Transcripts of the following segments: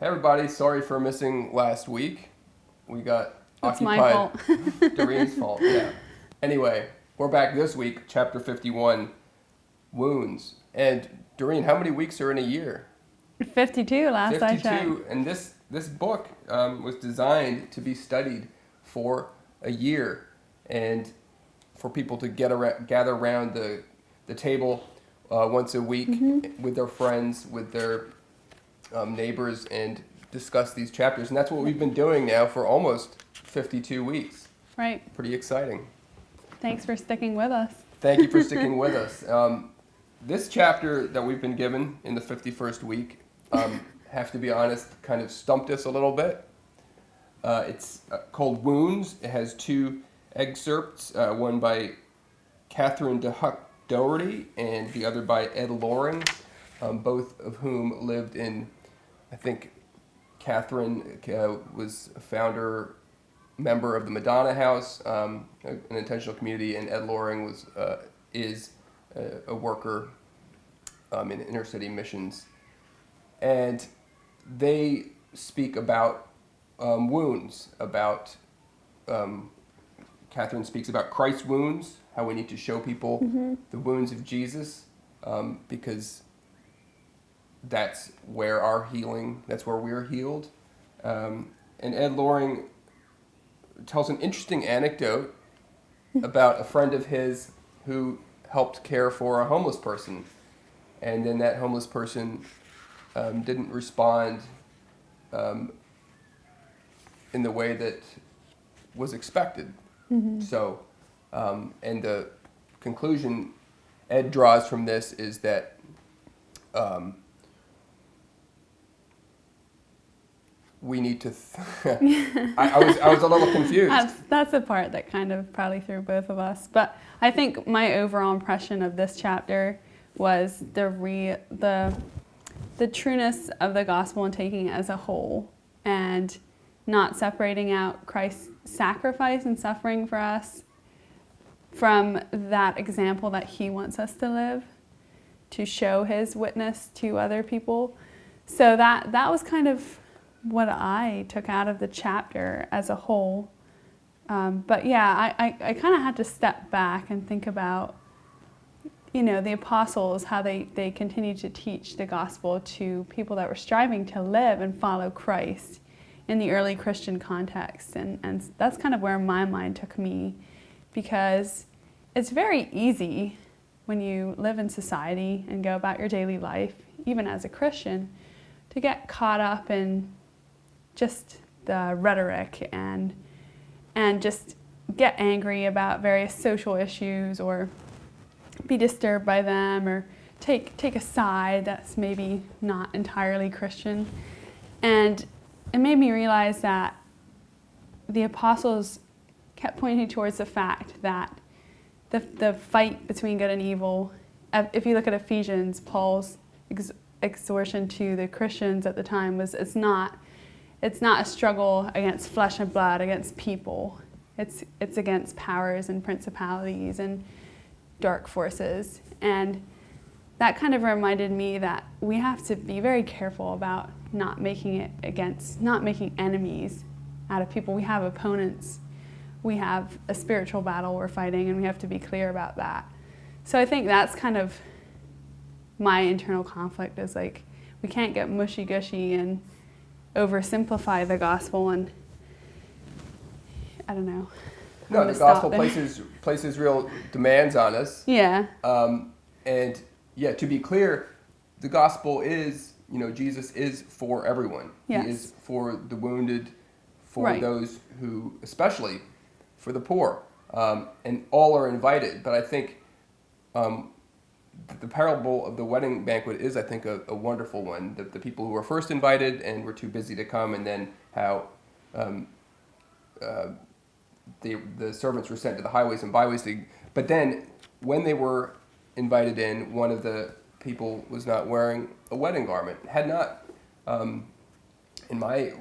Hey everybody, sorry for missing last week. We got It's occupied. my fault. Doreen's fault, yeah. Anyway, we're back this week, chapter 51, Wounds. And Doreen, how many weeks are in a year? 52 last I checked. 52, and this book was designed to be studied for a year and for people to gather around the table once a week with their friends, with their neighbors, and discuss these chapters. And that's what we've been doing now for almost 52 weeks. Right. Pretty exciting. Thanks for sticking with us. Thank you for sticking with us. This chapter that we've been given in the 51st week, have to be honest, kind of stumped us a little bit. It's called Wounds. It has two excerpts, one by Catherine de Huck Doherty and the other by Ed Loring, both of whom lived in, I think Catherine was a member of the Madonna House, an intentional community, and Ed Loring is a worker in inner city missions. And they speak about wounds, Catherine speaks about Christ's wounds, how we need to show people the wounds of Jesus, because that's where that's where we're healed. And Ed Loring tells an interesting anecdote about a friend of his who helped care for a homeless person. And then that homeless person didn't respond in the way that was expected. So, and the conclusion Ed draws from this is that we need to. I was a little confused. That's the part that kind of probably threw both of us. But I think my overall impression of this chapter was the trueness of the gospel and taking it as a whole, and not separating out Christ's sacrifice and suffering for us from that example that he wants us to live, to show his witness to other people. So that was kind of what I took out of the chapter as a whole. But yeah, I kind of had to step back and think about, the apostles, how they continued to teach the gospel to people that were striving to live and follow Christ in the early Christian context. And that's kind of where my mind took me, because it's very easy when you live in society and go about your daily life, even as a Christian, to get caught up in just the rhetoric and just get angry about various social issues, or be disturbed by them, or take a side that's maybe not entirely Christian. And it made me realize that the apostles kept pointing towards the fact that the fight between good and evil, if you look at Ephesians, Paul's exhortation to the Christians at the time was, it's not a struggle against flesh and blood, against people. It's against powers and principalities and dark forces. And that kind of reminded me that we have to be very careful about not making enemies out of people. We have opponents. We have a spiritual battle we're fighting, and we have to be clear about that. So I think that's kind of my internal conflict, is like, we can't get mushy-gushy and oversimplify the gospel, and I don't know. No, the gospel places real demands on us. Yeah. And yeah, to be clear, the gospel is, Jesus is for everyone. Yes. He is for the wounded, for right. those who, especially for the poor, and all are invited. But I think the parable of the wedding banquet is, I think, a wonderful one. The people who were first invited and were too busy to come, and then how the servants were sent to the highways and byways. But then, when they were invited in, one of the people was not wearing a wedding garment, had not, in my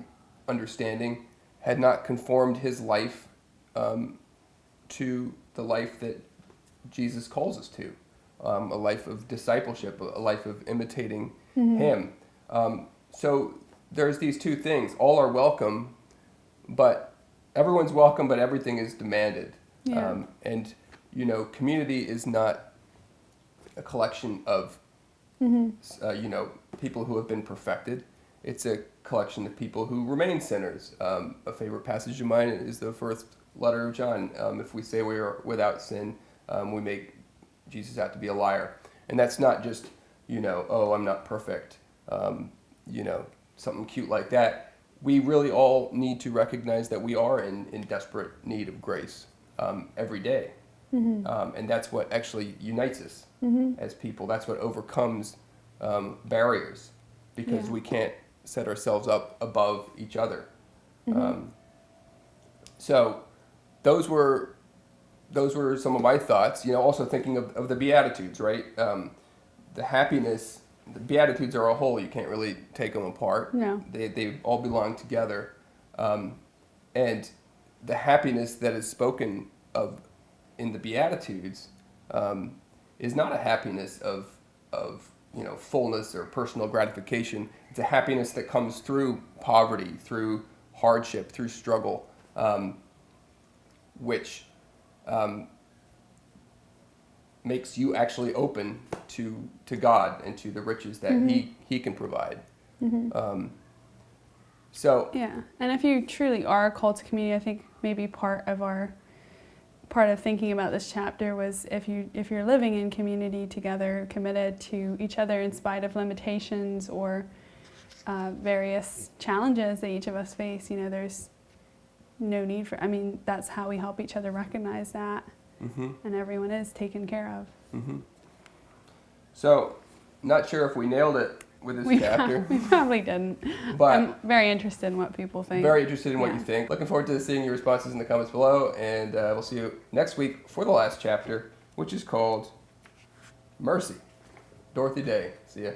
understanding, had not conformed his life to the life that Jesus calls us to, a life of discipleship, a life of imitating him. So there's these two things. All are welcome, but everyone's welcome, but everything is demanded. Yeah. And, community is not a collection of, people who have been perfected. It's a collection of people who remain sinners. A favorite passage of mine is the first letter of John. If we say we are without sin, we make Jesus out to be a liar. And that's not just, oh, I'm not perfect, something cute like that. We really all need to recognize that we are in desperate need of grace every day. And that's what actually unites us as people. That's what overcomes barriers, because we can't set ourselves up above each other. So those were some of my thoughts. Also thinking of the Beatitudes, right? The Beatitudes are a whole. You can't really take them apart. No. They all belong together. And the happiness that is spoken of in the Beatitudes is not a happiness of fullness or personal gratification. It's a happiness that comes through poverty, through hardship, through struggle, which makes you actually open to God and to the riches that He can provide. Yeah, and if you truly are a call to community, I think maybe part of thinking about this chapter was if you're living in community together, committed to each other in spite of limitations or various challenges that each of us face, there's no need for. That's how we help each other recognize that, and everyone is taken care of. So, not sure if we nailed it with this chapter. We probably didn't. But I'm very interested in what people think. Very interested in what you think. Looking forward to seeing your responses in the comments below, and we'll see you next week for the last chapter, which is called Mercy. Dorothy Day. See ya.